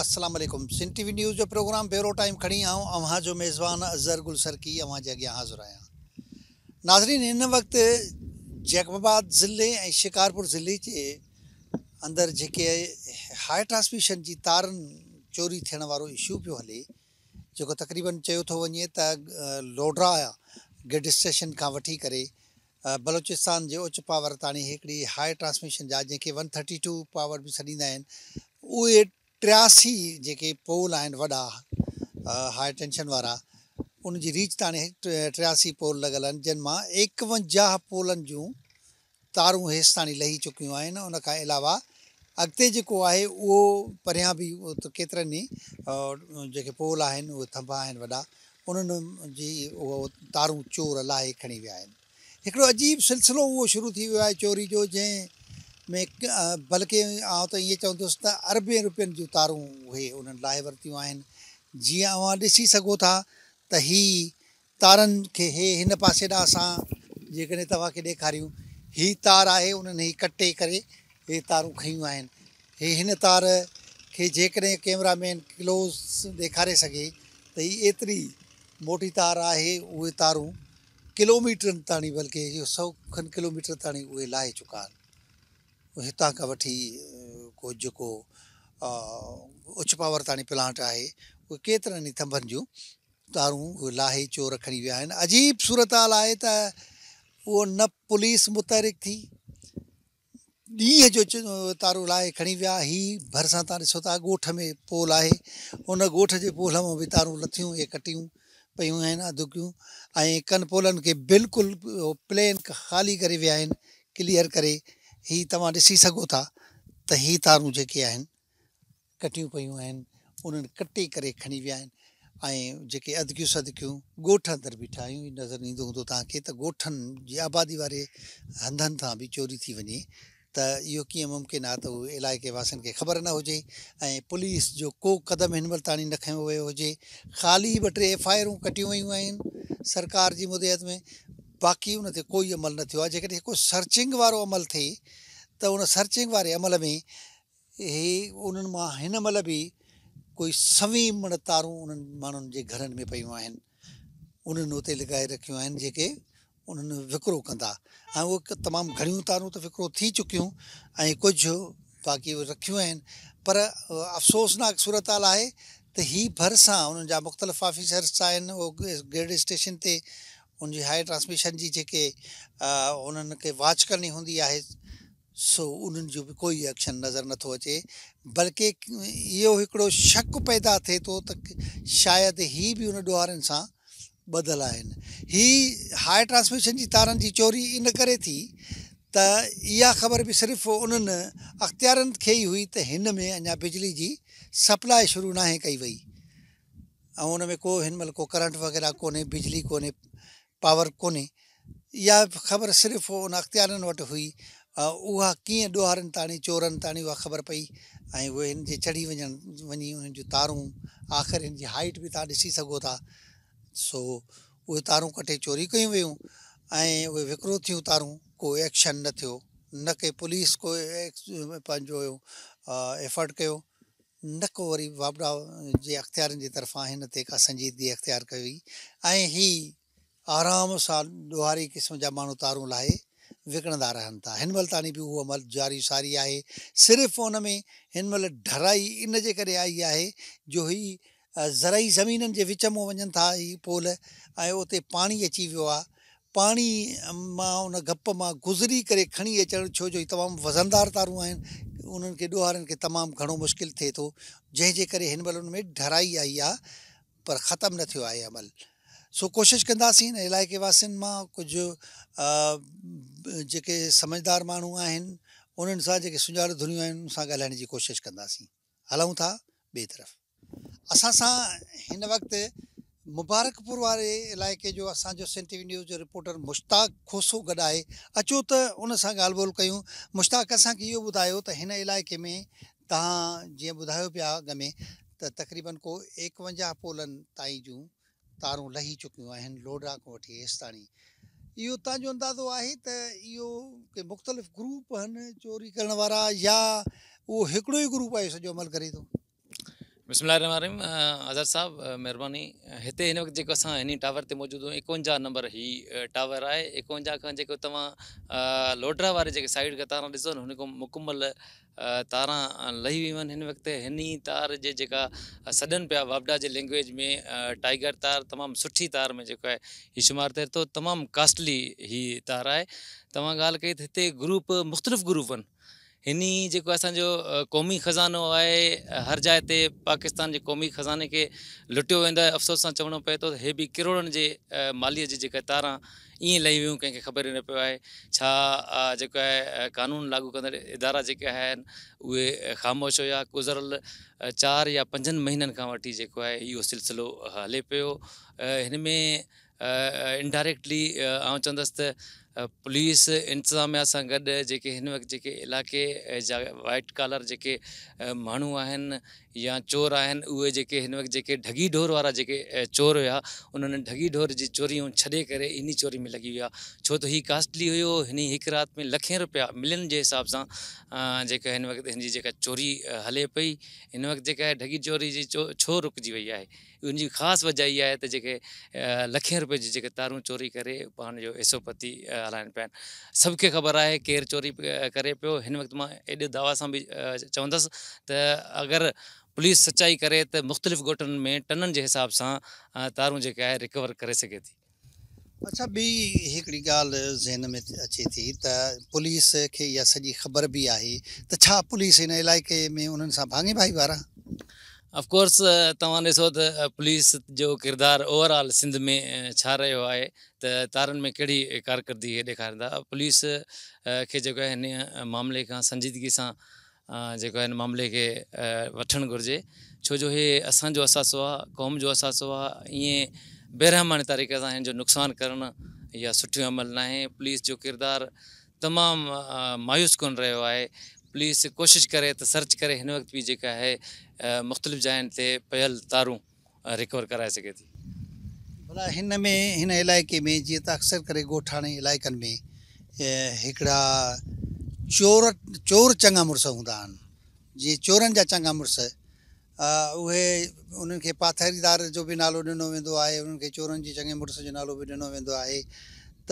अस्सलाम वालेकुम। Sindh TV news जो प्रोग्राम पहिरों टाइम खणी आऊं अव्हां जो मेज़बान अज़हर गुल सरकी अव्हां जे अॻियां हाज़िर आहियां। नाज़रीन, हिन वक़्तु जैकबाबाद ज़िले ऐं शिकारपुर ज़िले जे अंदरि जेके हाई ट्रांसमिशन जी तारनि चोरी थियण वारो इशू पियो हले, जेको तक़रीबन चयो थो वञे त लोडरा गिड स्टेशन खां वठी करे बलोचिस्तान जे उच्च पावर ताणी हिकिड़ी हाई ट्रांसमिशन जा जंहिंखे 132 पावर बि सॾींदा आहिनि, उहे 83 जेके पोल आहिनि वॾा हाई टेंशन वारा, उन जी रीच ताणी 83 पोल लॻल आहिनि, जिन मां 51 पोलनि जूं तारूं हेसि ताणी लही चुकियूं आहिनि। उन खां अलावा अॻिते जेको आहे उहो परियां बि केतिरनि ई जेके पोल आहिनि उहे थंभा आहिनि वॾा, उन्हनि जी उहो तारूं चोर लाहे खणी विया आहिनि। हिकिड़ो अजीब सिलसिलो उहो शुरू थी वियो आहे चोरी जो, जंहिं में बल्कि आउं त ईअं चवंदुसि त अरबे रुपयनि जूं तारूं उहे उन्हनि लाहे वरितियूं आहिनि। जीअं अव्हां ॾिसी सघो था त हीअ तारनि खे हिन पासे ॾांहुं असां जेकॾहिं तव्हांखे ॾेखारियूं, हीअ तार आहे, उन्हनि हीअ कटे करे हे तारूं खयूं आहिनि। हिन तार खे जेकॾहिं कैमरामैन क्लोज़ ॾेखारे सघे त हीअ एतिरी मोटी तार आहे, उहे तारूं किलोमीटरनि ताणी, बल्कि 100 खनि किलोमीटर ताणी उहे लाहे चुका आहिनि। हितां खां वठी को जेको उच्च पावर ताणी प्लांट आहे, उहे केतिरनि ई थंभनि जूं तारूं उहे लाहे चोर खणी विया आहिनि। अजीब सूरत हाल आहे त उहो न पुलिस मुतहरिक थी, ॾींहं जो तारूं लाहे खणी विया। हीअ भरिसां तव्हां ॾिसो था ॻोठ में पोल आहे, उन ॻोठ जे पोल मां बि तारूं लथियूं ऐं कटियूं पयूं आहिनि अधुकियूं, ऐं कनि पोलनि खे बिल्कुलु प्लेन ख़ाली करे विया आहिनि, क्लियर करे। हीअ तव्हां ॾिसी सघो था त हीअ तारूं जेके आहिनि कटियूं पयूं आहिनि, उन्हनि कटे करे खणी विया आहिनि। ऐं जेके अधकियूं सदकियूं ॻोठ अंदरि बीठा आहियूं, नज़र ईंदो हूंदो तव्हांखे त ॻोठनि जी आबादी वारे हंधनि तां बि चोरी थी वञे त इहो कीअं मुमकिन आहे त उहे इलाइक़े वासियुनि खे ख़बर न हुजे ऐं पुलिस जो को क़दम हिन महिल ताणी न खयो वियो हुजे। ख़ाली 2-3 FIR कटियूं वयूं आहिनि सरकार जी मुदियत में, बाक़ी उन ते कोई अमल न थियो आहे। जेकॾहिं को सर्चिंग वारो अमल थिए त उन सर्चिंग वारे अमल में उन्हनि मां हिन महिल बि कोई 100 तारूं उन्हनि माण्हुनि जे घरनि में पयूं आहिनि, उन्हनि उते लॻाए रखियूं आहिनि जेके उन्हनि विकिरो कंदा। ऐं उहे तमामु घणियूं तारूं त विकिरो थी चुकियूं ऐं कुझु बाक़ी उहे रखियूं आहिनि। पर अफ़सोसनाक सूरत हाल आहे त हीअ भरिसां उन्हनि जा मुख़्तलिफ़ ऑफिसर्स आहिनि, उहो ग्रिड स्टेशन ते उनजी हाई ट्रांसमिशन जी जेके उन्हनि खे वॉच करणी हूंदी आहे, सो उन्हनि जो बि कोई एक्शन नज़र नथो अचे। बल्कि इहो हिकिड़ो शक पैदा थिए थो त शायदि हीअ बि उन ॾोहारनि सां ॿधल आहिनि। हीअ हाई ट्रांसमिशन जी तारनि जी चोरी इन करे थी त इहा ख़बर बि सिर्फ़ु उन्हनि अख़्तियारनि खे ई हुई त हिन में अञा बिजली जी सप्लाई शुरू नाहे कई वई, ऐं उन में को हिन महिल को करंट वग़ैरह कोन्हे, बिजली कोन्हे, पावर कोन्हे। इहा ख़बर सिर्फ़ु उन अख़्तियारनि वटि हुई। उहा कीअं ॾोहारनि ताणी चोरनि ताणी उहा ख़बर पई ऐं उहे हिन जे चढ़ी वञी उन्हनि जूं तारूं, आख़िर हिन जी हाइट बि तव्हां ॾिसी सघो था। सो उहे तारूं कटे चोरी कयूं वियूं ऐं उहे विकिरो थियूं तारूं, को एक्शन न थियो, न के पुलिस को पंहिंजो एफर्ट कयो, न को वरी वापड़ा जे अख़्तियारनि जी तरफ़ां हिन ते का संजीदगी अख़्तियार कई। ऐं हीअ आराम सां ॾोहारी क़िस्म जा माण्हू तारूं लाहे विकिणंदा रहनि था। हिन महिल ताणी बि उहो अमल जारी सारी आहे। सिर्फ़ु उन में हिन महिल ढराई इन जे करे आई आहे जो ही ज़रई ज़मीननि जे विच में वञनि था ही पोल, ऐं उते पाणी अची वियो आहे। पाणी मां उन गप मां गुज़री करे खणी अचणु, छो जो ही तमामु वज़नदार तारूं आहिनि, उन्हनि खे ॾोहारनि खे तमामु घणो मुश्किल थिए थो, जंहिंजे करे हिन महिल उन में ढराई आई आहे, पर ख़तमु न थियो आहे अमल। सो कोशिशि कंदासीं न इलाइक़े वासियुनि मां कुझु जेके समझदार माण्हू आहिनि उन्हनि सां, जेके सुञाणू धुनियूं आहिनि, उन सां ॻाल्हाइण जी कोशिशि कंदासीं। हलूं था ॿिए तरफ़। असां सां हिन वक़्तु मुबारकपुर वारे इलाइक़े जो असांजो सिंध टीवी न्यूज़ जो रिपोर्टर मुश्ताक खोसो गॾु आहे। अचो त उन सां ॻाल्हि ॿोल कयूं। मुश्ताक, असांखे इहो ॿुधायो त हिन इलाइक़े में तव्हां जीअं ॿुधायो पिया अॻ में त तक़रीबन को 51 पोलनि ताईं जूं तारूं लही चुकियूं आहिनि, लोडरा खां वठी हेसि ताणी। इहो तव्हांजो अंदाज़ो आहे त इहो के मुख़्तलिफ़ ग्रुप आहिनि चोरी करण वारा, या उहो हिकिड़ो ई ग्रुप आहे सॼो अमल करे थो? बिस्मिल्लाहिर्रहमानिर्रहीम। अज़हर साहब, महिरबानी। हिते हिन वक़्तु जेको असां हिन टावर ते मौजूदु आहियूं, 51 नंबर टावर आहे। 51 खां जेको तव्हां लोडरा वारे जेके साइड खां तारां ॾिसो न, हुन खां मुकमल तारां लही वियूं आहिनि। हिन वक़्तु हिन तार जे जेका सॾनि पिया वापडा जे लैंग्वेज में टाइगर तार तमामु सुठी तार में जेको आहे हीउ शुमारु थिए थो। तमामु कास्टली हीअ तार आहे। तव्हां ॻाल्हि कई त हिते ग्रुप मुख़्तलिफ़ ग्रुप आहिनि। हिन जेको असांजो क़ौमी ख़ज़ानो आहे, हर जाइ ते पाकिस्तान जे क़ौमी ख़ज़ाने खे लुटियो वेंदो आहे। अफ़सोस सां चवणो पए थो त हे बि किरोड़नि जे मालीअ जी जेका तारां ईअं लही वियूं, कंहिंखे ख़बर ई न पियो आहे। छा जेको आहे क़ानून लागू कंदड़ इदारा जेके आहिनि उहे ख़ामोश हुया। गुज़िरियल 4 या 5 महीननि खां वठी जेको आहे इहो सिलसिलो हले पियो। हिन में इनडायरेक्टली आउं चवंदुसि त पुलिस इंतिज़ामिया सां गॾु जेके हिन वक़्तु जेके इलाइक़े जा वाइट कॉलर जेके माण्हू आहिनि या चोर आहिनि, उहे जेके हिन वक़्तु जेके ढगी ढोर वारा जेके चोर हुया, उन्हनि ढगी ढोर जी चोरियूं छॾे करे इन चोरी में लॻी विया। छो त हीउ कास्टली हुयो। हिन हिकु राति में लखें रुपया मिलियन जे हिसाब सां जेका हिन वक़्तु हिन जी जेका चोरी हले पई। हिन वक़्तु जेका आहे ढगी चोरी जी छो रुकिजी वई आहे, उनजी ख़ासि वजह इहा आहे त जेके लखें रुपए जी जेके तारूं चोरी करे पंहिंजो हिसो पती हलाइनि पिया आहिनि। सभु खे ख़बर आहे केरु चोरी करे पियो। हिन वक़्तु मां एॾे दावा सां बि चवंदुसि त अगरि पुलिस सचाई करे त मुख़्तलिफ़ ॻोठनि में टननि जे हिसाब सां तारूं जेके आहे रिकवर करे सघे थी। अच्छा, ॿी हिकिड़ी ॻाल्हि ज़हन में अचे थी त पुलिस खे इहा सॼी ख़बर बि आहे त छा पुलिस हिन इलाइक़े में उन्हनि सां भाङे भाई वारा? ऑफकोर्स तव्हां ॾिसो त पुलिस जो किरदारु ओवरऑल सिंध में छा रहियो आहे, त तारनि में कहिड़ी कारकर्दगी ॾेखारींदा। पुलिस खे जेको आहे हिन मामले खां संजीदगी सां जेको आहे हिन मामले खे वठणु घुरिजे। छो जो हे असांजो असासो आहे, क़ौम जो असासो आहे। ईअं बेरहमाने तरीक़े सां हिन जो नुक़सानु करणु इहा सुठो अमल न आहे। पुलिस जो किरदारु तमामु मायूस कोन रहियो आहे। पुलिस कोशिशि करे त सर्च करे हिन वक़्तु बि जेका आहे मुख़्तलिफ़ जायुनि ते पयल तारूं रिकवर कराए सघे थी। भला हिन में हिन इलाइक़े में जीअं त अक्सर करे ॻोठाणे इलाइक़नि में हिकिड़ा चोर चङा मुड़ुस हूंदा आहिनि। जीअं चोरनि जा चङा मुड़ुस उहे उन्हनि खे पाथरीदार जो बि नालो ॾिनो वेंदो आहे, उन्हनि खे चोरनि जी चङे मुड़ुस जो नालो बि ॾिनो वेंदो आहे। त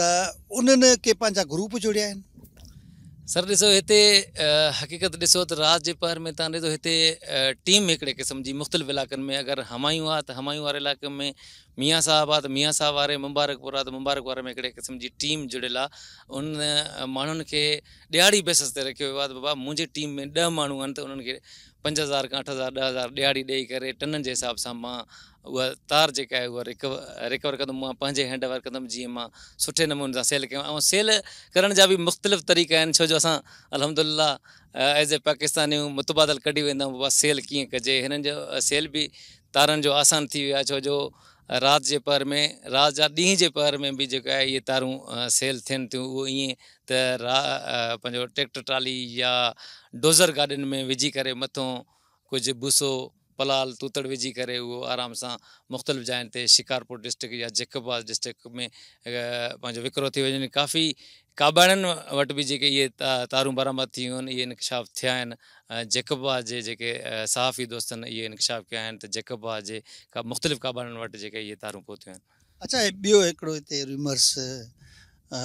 उन्हनि के पंहिंजा ग्रुप जोड़िया आहिनि। सर ॾिसो, हिते हक़ीक़त ॾिसो त राति जे पहर में तव्हां ॾिसो हिते टीम हिकिड़े क़िस्म जी मुख़्तलिफ़ इलाइक़नि में अगरि हमायूं आहे त हमायूं वारे इलाइक़े में मियाँ साहिबु आहे त मियाँ साहिब वारे, मुबारकपुर आहे त मुबारक वारे में हिकिड़े क़िस्म जी टीम जुड़ियल आहे। उन माण्हुनि खे ॾियारी बेसिस ते रखियो वियो आहे त बाबा मुंहिंजी टीम में 10 माण्हू आहिनि त उन्हनि खे 5,000 खां 8,000 10,000 ॾियारी ॾेई करे टननि जे हिसाब सां मां उहा तार जेका आहे उहा रिकवर कंदुमि। मां पंहिंजे हैंड ओवर कंदुमि जीअं मां सुठे नमूने सां सेल कयां। ऐं सेल करण जा बि मुख़्तलिफ़ तरीक़ा आहिनि। छो जो असां अल्हम्दुलिल्लाह एज़ ए पाकिस्तानियूं मुतबादल कढी वेंदा आहियूं, बाबा सेल कीअं कजे। हिननि जो सेल बि तारनि जो आसान थी वियो आहे। छो जो राति जे पहर में, राति जा ॾींहं जे पहर में बि जेका आहे इहे तारूं सेल थियनि थियूं। उहो ईअं त पंहिंजो ट्रैक्टर ट्राली या डोज़र गाॾियुनि में विझी करे मथां कुझु भूसो पलाल तूतड़ विझी करे उहो आराम सां मुख़्तलिफ़ जायुनि ते शिकारपुर डिस्ट्रिक्ट या जेकबाज़ डिस्ट्रिक्ट में पंहिंजो विकिरो थी वञे। काफ़ी काबाड़नि वटि बि जेके इहे तारूं बरामद थियूं आहिनि, इहे इंकशाफ थिया आहिनि। जेकबाज़ जे जेके सहाफ़ी दोस्तनि इहे इंकशाफ कया आहिनि त जेकबाज़ जे मुख़्तलिफ़ काबाड़नि वटि जेके इहे तारूं पहुतियूं आहिनि। अच्छा, ॿियो हिकिड़ो हिते रूमर्स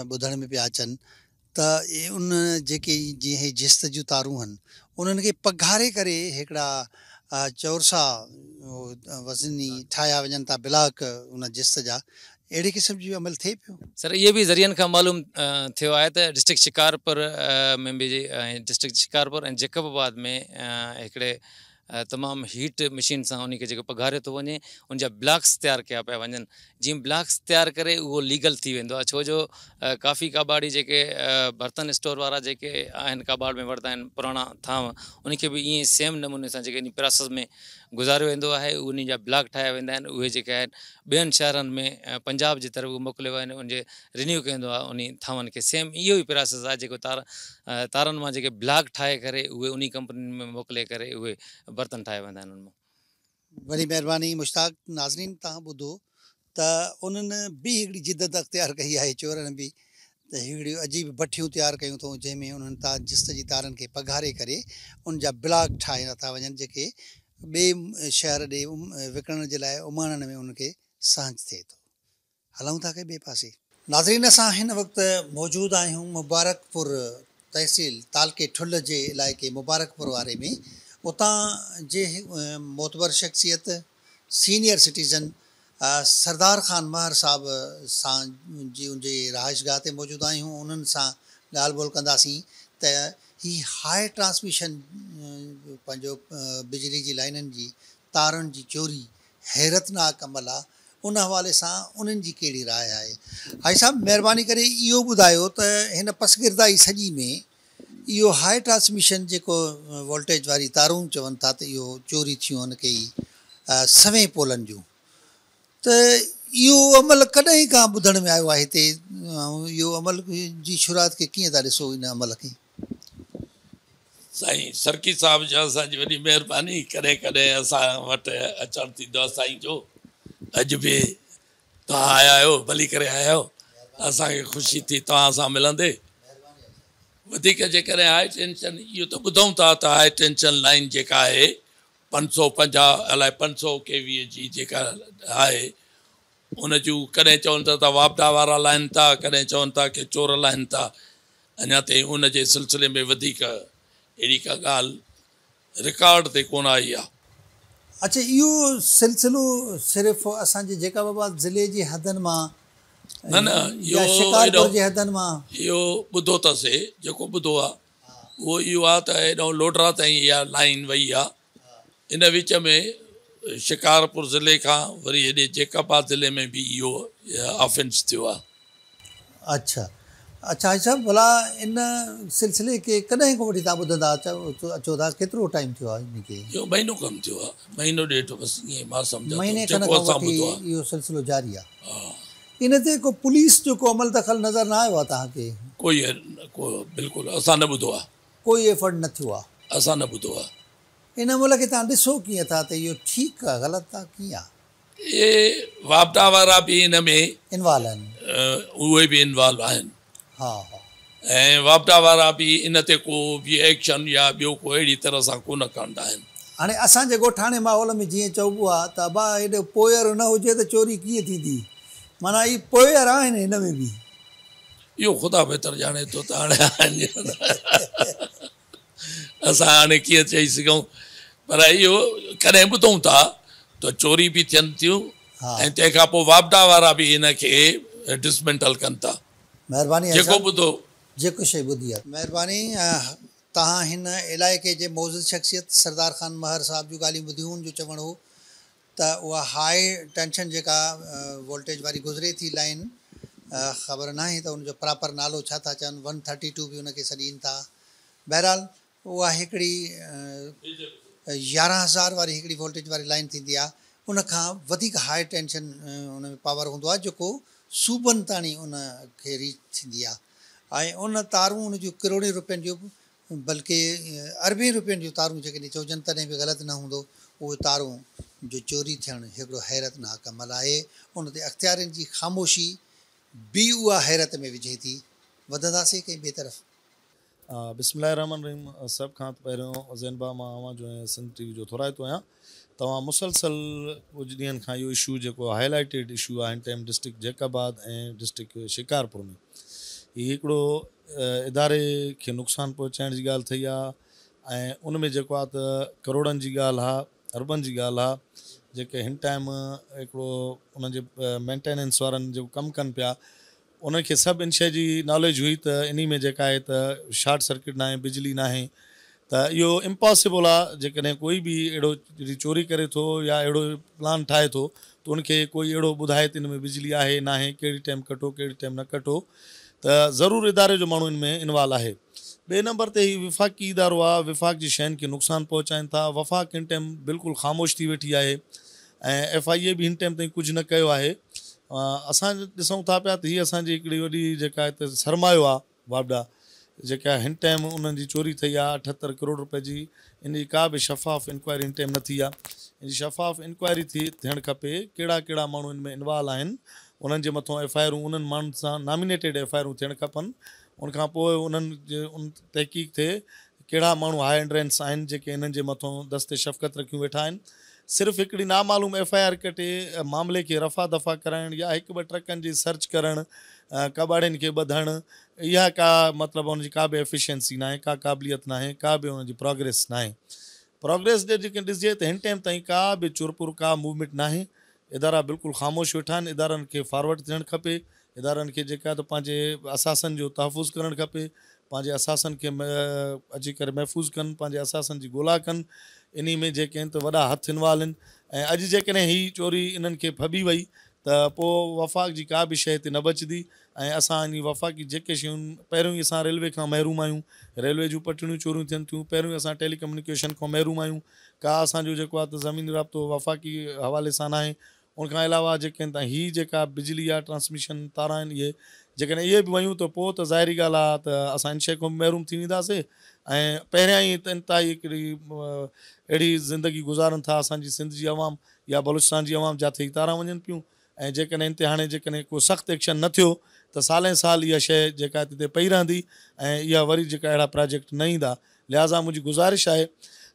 ॿुधण में पिया अचनि त इहे उन जेके जीअं हे जिस्त जूं तारूं आहिनि, उन्हनि खे पघारे करे हिकिड़ा चौरसा वज़नी ठाहिया वञनि था ब्लॉक उन जिस्त जा। अहिड़े क़िस्म जो अमल थिए पियो? सर, इहे बि ज़रियनि खां मालूम थियो आहे त डिस्ट्रिक्ट शिकारपुर में बि ऐं डिस्ट्रिक्ट शिकारपुर ऐं जेकबाबाद में हिकिड़े तमामु हीट मशीन सां उन खे जेको पघारियो थो वञे, उनजा ब्लॉक्स तयारु कया पिया वञनि। जीअं ब्लॉक्स तयारु करे उहो लीगल थी वेंदो आहे। छो जो काफ़ी काबाड़ी जेके बर्तन स्टोर वारा जेके आहिनि, काबाड़ में वठंदा आहिनि पुराणा थांव, उनखे बि ईअं सेम नमूने सां जेके इन प्रोसेस में गुज़ारियो वेंदो आहे। उन जा ब्लॉक ठाहिया वेंदा आहिनि। उहे जेके आहिनि ॿियनि शहरनि में पंजाब जी तरफ़ मोकिलियो वञे, उनजे रिन्यू कंदो आहे उन थांवनि खे। सेम इहो ई प्रोसेस आहे जेको तारनि मां जेके ब्लॉक ठाहे करे उहे उन कंपनियुनि में मोकिले करे उहे बर्तन ठाहे वेंदा आहिनि उनमां। वॾी महिरबानी मुश्ताक। नाज़रीन, तव्हां ॿुधो त उन्हनि बि हिकिड़ी जिदत अख़्तियार कई आहे, चोरनि बि, त हिकिड़ियूं अजीब भठियूं तयारु कयूं अथऊं जंहिंमें उन्हनि जिस्त जी तारनि खे पघारे करे उन जा ब्लॉक ठाहे नथा वञनि, जेके ॿिए शहर ॾे विकिणण जे लाइ उमाणण में उनखे सहज थिए थो। हलूं था के ॿिए पासे। नाज़रीन, असां हिन वक़्तु मौजूदु आहियूं मुबारकपुर तहसील तालके ठुल जे इलाइक़े मुबारकपुर वारे में। उतां जे मोतबर शख़्सियत सीनियर सिटीज़न सरदार ख़ान महर साहब सां जी उनजे रहाइशगाह ते मौजूदु आहियूं। उन्हनि सां ॻाल्हि ॿोल कंदासीं त ही हाई ट्रांसमिशन पंहिंजो बिजली जी लाइननि जी तारुनि जी चोरी हैरतनाक अमल आहे। उन हवाले सां उन्हनि जी कहिड़ी राय आहे। हाई साहब, महिरबानी करे इहो ॿुधायो त हिन पसगिरदाई सॼी में इहो हाई ट्रांसमिशन जेको वोल्टेज वारी तारूं चवनि था त इहो चोरी थियूं आहिनि कई सवें पोलनि जूं, त इहो अमल कॾहिं खां ॿुधण में आयो आहे हिते? इहो अमल जी शुरूआति खे कीअं था ॾिसो इन अमल खे? साईं सरकी साहब जो असांजी वॾी महिरबानी। कॾहिं कॾहिं असां वटि अचणु थींदो आहे साईं जो। अॼु बि तव्हां आया आहियो, भली करे आया आहियो, असांखे ख़ुशी थी तव्हां सां मिलंदे। वधीक जेकॾहिं हाई टेंशन इहो त ॿुधूं था त हाई टेंशन लाइन जेका आहे 550 अलाए 500 kV जी जेका आहे उन जूं कॾहिं चवनि था त वापडा वारा लाइन था, कॾहिं चवनि था की चोर लाइन था। अञा ताईं उन जे सिलसिले में वधीक अहिड़ी का ॻाल्हि रिकॉर्ड ते कोन आई आहे। अच्छा, इहो सिलसिलो सिर्फ़ु असांजे जेकाबाद ज़िले जी हदनि मां न या शिकारपुर जे हदनि मां? इहो ॿुधो अथसीं, जेको ॿुधो आहे उहो इहो आहे त हेॾो लोडरा ताईं इहा लाइन वई आहे। इन विच में शिकारपुर ज़िले खां वरी हेॾे जेकाबाद ज़िले में बि इहो ऑफेंस थियो आहे। अच्छा अच्छा अच्छा, भला इन सिलसिले खे कॾहिं खां वठी तव्हां ॿुधंदा अचो था? केतिरो टाइम थियो आहे इनखे? इहो महीनो कमु थियो आहे, महीनो ॾेढ बसि ईअं मां सम्झां थो, महीने खनि जेको खां असां वठी ॿुधो आहे। इहो सिलसिलो जारी आहे। इन ते को पुलिस जो को अमल दख़ल नज़र न आयो आहे तव्हांखे? कोई बिल्कुलु असां न ॿुधो आहे, कोई एफर्ट न थियो आहे, असां न ॿुधो आहे। इन अमल खे तव्हां ॾिसो कीअं था त इहो ठीकु आहे ग़लति आहे कीअं आहे? इहे वापडा वारा बि इन में इन्वॉल्व आहिनि? उहे बि इन्वॉल्व आहिनि। हा हा। ऐं वापडा वारा बि इन ते को बि एक्शन या ॿियो को अहिड़ी तरह सां कोन कंदा आहिनि। हाणे असांजे ॻोठाणे माहौल में जीअं चइबो आहे त अबा हेॾो पोयर न हुजे त चोरी कीअं थींदी, माना ही पोयर आहिनि हिन में बि। इहो ख़ुदा बहितर ॼाणे थो त हाणे असां हाणे कीअं चई सघूं, पर इहो कॾहिं ॿुधूं था त चोरी बि थियनि थियूं ऐं तंहिंखां पोइ वापडा वारा बि इन खे डिसमेंटल कनि था। महिरबानी, जेको ॿुधो जेको शइ ॿुधी आहे। महिरबानी, तव्हां हिन इलाइक़े जे मौजूदु शख़्सियत सरदार ख़ान महर साहब जूं ॻाल्हियूं ॿुधियूं। जो चवणु हो त उहा हाई टेंशन जेका वोल्टेज वारी गुज़रे थी लाइन, ख़बर न आहे त उनजो प्रॉपर नालो छा था चवनि, 132 बि उनखे सॾीनि था। बहरहाल उहा हिकिड़ी 11,000 वारी हिकिड़ी वोल्टेज वारी लाइन थींदी आहे। उनखां वधीक हाई टेंशन उन में पावर हूंदो आहे जेको सूबनि ताणी उन खे रीच थींदी आहे। ऐं उन तारूं उन जूं करोड़े रुपयनि जूं, बल्कि अरबे रुपयनि जूं तारूं जेकॾहिं चौजनि तॾहिं बि ग़लति न हूंदो। उहे तारूं जो चोरी थियणु हिकिड़ो हैरतनाक अमल आहे। उन ते अख़्तियारनि जी ख़ामोशी बि उहा हैरत में विझे थी। वधंदासीं कंहिं ॿिए तरफ़। बिस्मिल्लाहिर्रहमानिर्रहीम। सभ खां पहिरियों ज़ैनबा मां आवां जो ऐं सिंध टीवी जो थोराइतो आहियां। तव्हां मुसलसल कुझु ॾींहंनि खां इहो इशू जेको हाईलाइटेड इशू आहे हिन टाइम डिस्ट्रिक्ट जेकाबाद ऐं डिस्ट्रिक्ट शिकारपुर में, हीउ हिकिड़ो इदारे खे नुक़सानु पहुचाइण जी ॻाल्हि थी आहे। ऐं उन में जेको आहे त करोड़नि जी ॻाल्हि आहे, अरबनि जी ॻाल्हि आहे, जेके हिन टाइम हिकिड़ो उनजे मेंटेनेंस वारनि जेको कमु कनि पिया उनखे सभु इन शइ जी नॉलेज हुई त इन में जेका आहे त शॉर्ट सर्किट न आहे, बिजली न आहे, त इहो इम्पॉसिबल आहे। जेकॾहिं कोई बि अहिड़ो चोरी करे थो या अहिड़ो प्लान ठाहे थो त उनखे कोई अहिड़ो ॿुधाए त इन में बिजली आहे न आहे, कहिड़ी टाइम कटो कहिड़ी टाइम न कटो, त ज़रूरु इदारे जो माण्हू इन में इन्वॉल्व आहे। ॿिए नंबर ते हीउ विफ़ाक़ी इदारो आहे, विफ़ाक़ जी शयुनि खे नुक़सानु पहुचाइनि था। वफ़ाक़ हिन टाइम बिल्कुलु ख़ामोश थी वेठी आहे ऐं FIA बि हिन टाइम ताईं कुझु न कयो आहे। असां ॾिसूं था पिया त हीअ असांजी हिकिड़ी वॾी जेका आहे त सरमायो आहे वापडा, जेका हिन टाइम उन्हनि जी चोरी थी आहे 78 करोड़ रुपए जी। इन जी का बि शफ़ाफ़ इंक्वायरी हिन टाइम न थी आहे। इन जी शफ़ाफ़ इंक्वायरी थियणु खपे, कहिड़ा कहिड़ा माण्हू इन में इन्वॉल्व आहिनि, उन्हनि जे मथां FIR उन्हनि माण्हुनि सां नॉमिनेटेड FIR थियणु खपनि। उनखां पोइ उन्हनि जे उन तहक़ीक़ थिए कहिड़ा माण्हू हाई एंड्रेंस आहिनि जेके इन्हनि जे मथां दस्ते शफ़क़त रखियूं वेठा आहिनि। सिर्फ़ु हिकिड़ी नामालूम FIR कटे मामले खे रफ़ा दफ़ा कराइणु या हिकु ॿ ट्रकनि जी सर्च करणु, कबाड़ियुनि खे ॿधणु, इहा का मतिलबु हुनजी का बि एफिशिएंसी न आहे, का क़ाबिलियत न आहे, का बि हुनजी प्रोग्रेस न आहे। प्रोग्रेस जे जेके ॾिसिजे त हिन टाइम ताईं का बि चुरपुर का मूवमेंट न आहे। इदारा बिल्कुलु ख़ामोश वेठा आहिनि। इदारनि खे फॉरवर्ड थियणु खपे। इदारनि खे जेका त पंहिंजे असासनि जो तहफ़ुज़ करणु खपे, पंहिंजे असासनि खे अची करे महफ़ूज़ कनि, पंहिंजे असासनि जी ॻोल्हा कनि। इन में जेके आहिनि त वॾा हथ इनवॉल्व आहिनि। ऐं अॼु जेकॾहिं हीअ चोरी इन्हनि खे फबी वई त पोइ वफ़ाक़ जी का बि शइ हिते न बचंदी। ऐं असां इन वफ़ाक़ी जेके शयूं पहिरियों ई असां रेलवे खां महरूम आहियूं, रेलवे जूं पटड़ियूं चोरियूं थियनि थियूं, पहिरियों ई असां टेलीकम्युनिकेशन खां महरूम आहियूं, का असांजो जेको आहे त ज़मीनी राब्तो वफ़ाक़ी हवाले सां न आहे। उनखां अलावा जेके आहिनि त हीअ जेका बिजली आहे, ट्रांसमिशन तारा आहिनि, इहे जेकॾहिं इहे बि वयूं त पोइ त ज़ाहिरी ॻाल्हि आहे त असां इन शइ खां महरूम थी वेंदासीं। ऐं पहिरियां ई इंतिहाई हिकिड़ी अहिड़ी ज़िंदगी गुज़ारनि था असांजी सिंध जी अवाम या बलूचिस्तान जी अवाम, जिथे ई तारा वञनि पियूं। ऐं जेकॾहिं हिन ते हाणे जेकॾहिं को सख़्तु एक्शन न थियो त साले साल इहा शइ जेका हिते पई रहंदी ऐं इहा वरी जेका अहिड़ा प्रोजेक्ट न ईंदा। लिहाज़ा मुंहिंजी गुज़ारिश आहे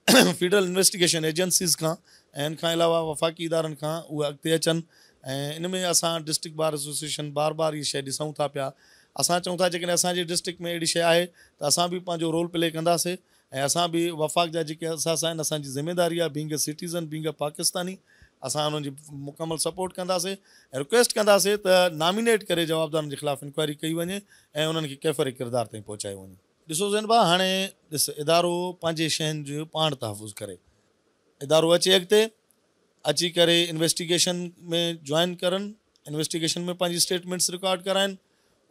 फेडरल इन्वेस्टिगेशन एजेंसीज़ खां ऐं इन खां अलावा वफ़ाक़ी इदारनि खां उहे अॻिते अचनि। ऐं इन में असां डिस्ट्रिक्ट बार एसोसिएशन बार बार इहा शइ ॾिसूं था पिया। असां चऊं था जेकॾहिं असांजे डिस्ट्रिक्ट में अहिड़ी शइ आहे त असां बि पंहिंजो रोल प्ले कंदासीं। ऐं असां बि वफ़ाक़ जा जेके असास आहिनि, असांजी ज़िम्मेदारी आहे being a citizen, being a Pakistani, असां उन्हनि जी मुकमल सपोर्ट कंदासीं ऐं रिक्वेस्ट कंदासीं त नॉमिनेट करे जवाबदारनि जे ख़िलाफ़ु इंक्वायरी कई वञे ऐं उन्हनि खे कैफ़र किरदार ताईं पहुचायो वञे। ॾिसो ज़ैन भाउ, हाणे ॾिस, इदारो पंहिंजे शयुनि जो पाण तहफ़ुज़ करे, इदारो अचे अॻिते अची करे इन्वेस्टिगेशन में जॉइन करनि, इन्वेस्टिगेशन में पंहिंजी स्टेटमेंट्स रिकॉर्ड कराइनि।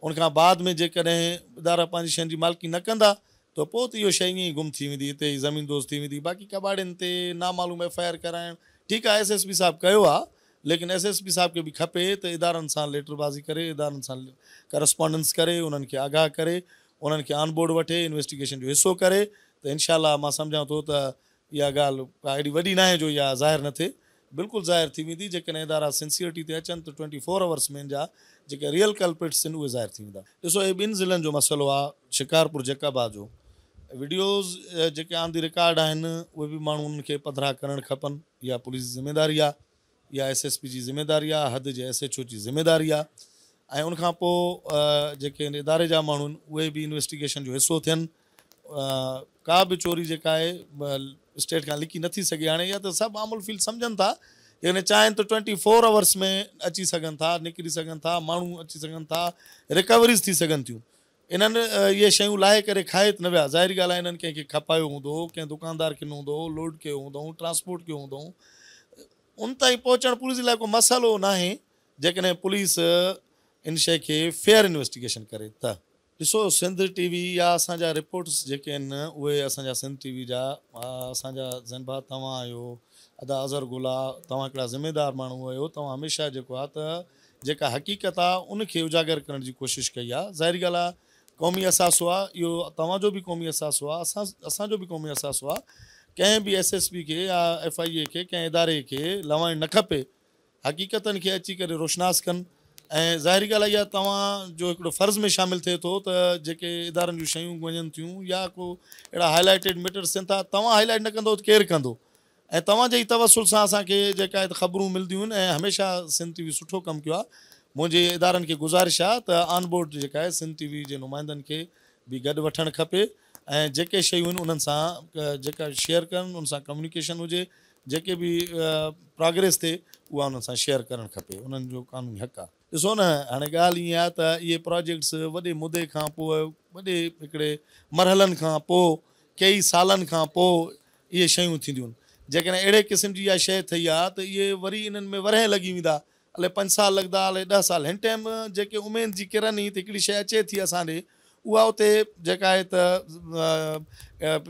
उनखां बाद में जेकॾहिं इदारा पंहिंजी शयुनि जी मालिकी न कंदा त पोइ त इहो शइ ईअं ई गुम थी वेंदी, हिते ई ज़मीनदोज़ थी वेंदी। बाक़ी कबाड़ियुनि ते नामालूम FIR कराइणु ठीकु आहे, SSP साहिबु कयो आहे, लेकिन SSP साहिब खे बि खपे त इदारनि सां लेटरबाज़ी करे, इदारनि सां करस्पॉन्डेंस करे, उन्हनि खे आगाह करे, उन्हनि खे ऑन बोर्ड वठे, इन्वेस्टिगेशन जो हिसो करे। त इनशाला मां सम्झां थो त इहा ॻाल्हि का एॾी वॾी न आहे जो इहा ज़ाहिर न थिए, बिल्कुलु ज़ाहिर थी वेंदी। जेकॾहिं इदारा सिंसियरिटी ते अचनि त 24 आवर्स में जा जेके रियल कल्प्रिट्स आहिनि उहे ज़ाहिर थी वेंदा। ॾिसो, हे ॿिनि ज़िलनि जो मसइलो आहे, शिकारपुर जैकाबाद जो। वीडियोज़ जेके ऑन दी रिकॉर्ड आहिनि उहे बि माण्हू उन्हनि खे पधरा करणु खपनि। इहा पुलिस जी ज़िम्मेदारी आहे, इहा SSP जी ज़िम्मेदारी आहे, हद जे SHO जी ज़िम्मेदारी आहे। ऐं उनखां पोइ जेके इदारे जा माण्हू आहिनि उहे बि इन्वेस्टिगेशन जो हिसो थियनि। का बि चोरी जेका आहे स्टेट खां लिकी नथी सघे। हाणे इहा त सभु आमुल फील सम्झनि था, यानी चाहिनि त 24 आवर्स में अची सघनि था, निकिरी सघनि था, माण्हू अची सघनि था, रिकवरीज़ थी सघनि थियूं। इन्हनि इहे शयूं लाहे करे खाए त न विया। ज़ाहिरी ॻाल्हि आहे, इन्हनि कंहिंखे खपायो हूंदो, कंहिं दुकानदार किनो हूंदो, लोड कयो हूंदो, ट्रांसपोर्ट कयो हूंदो। उन ताईं पहुचणु पुलिस जे लाइ को मसालो न आहे जेकॾहिं पुलिस इन शइ खे फेयर इन्वेस्टिगेशन करे त। ॾिसो, सिंध TV या असांजा रिपोर्ट्स जेके आहिनि उहे असांजा सिंध TV जा, असांजा ज़ैन भाउ तव्हां आहियो, अदा अज़हर गुल आहे, तव्हां हिकिड़ा ज़िम्मेदार माण्हू आहियो। तव्हां हमेशह जेको आहे त जेका हक़ीक़त आहे उनखे उजागर करण जी कोशिशि कई आहे। ज़ाहिरी ॻाल्हि आहे, क़ौमी असासो आहे इहो, तव्हांजो बि क़ौमी असासो आहे, असांजो बि क़ौमी असासो आहे। कंहिं बि SSP खे या FIA खे, कंहिं इदारे खे लवाइणु न खपे। हक़ीक़तनि खे अची करे रोशनास कनि। ऐं ज़ाहिरी ॻाल्हि आहे, इहा तव्हांजो हिकिड़ो फ़र्ज़ में शामिलु थिए थो त जेके इदारनि जूं शयूं वञनि थियूं या को अहिड़ा हाईलाइटेड मैटर्स थियनि था, तव्हां हाईलाइट न कंदो त केरु कंदो। ऐं तव्हांजे ई तवसुल सां असांखे जेका आहे त ख़बरूं मिलंदियूं आहिनि। ऐं हमेशह सिंध TV सुठो कमु कयो आहे। मुंहिंजे इदारनि खे गुज़ारिश आहे त ऑन बोर्ड जेका आहे सिंध TV जे नुमाइंदनि खे बि गॾु वठणु खपे। ऐं जेके शयूं आहिनि उन्हनि सां जेका शेयर कनि, उन सां कम्युनिकेशन हुजे, जेके बि प्रोग्रेस थिए उहा उन्हनि सां शेयर करणु खपे। उन्हनि जो क़ानूनी हक़ आहे। ॾिसो न, हाणे ॻाल्हि ईअं आहे त इहे प्रोजेक्ट्स वॾे मुदे खां पोइ, वॾे हिकिड़े मरहलनि खां पोइ, कई सालनि खां पोइ इहे शयूं थींदियूं आहिनि। जेकॾहिं अहिड़े क़िस्म जी इहा शइ ठही आहे त इहे वरी इन्हनि में वरह लॻी वेंदा। अलाए 5 साल लॻंदा, अलाए 10 साल। हिन टाइम जेके उमेद जी किरन ई त हिकिड़ी शइ अचे थी असां ॾे, उहा उते जेका आहे त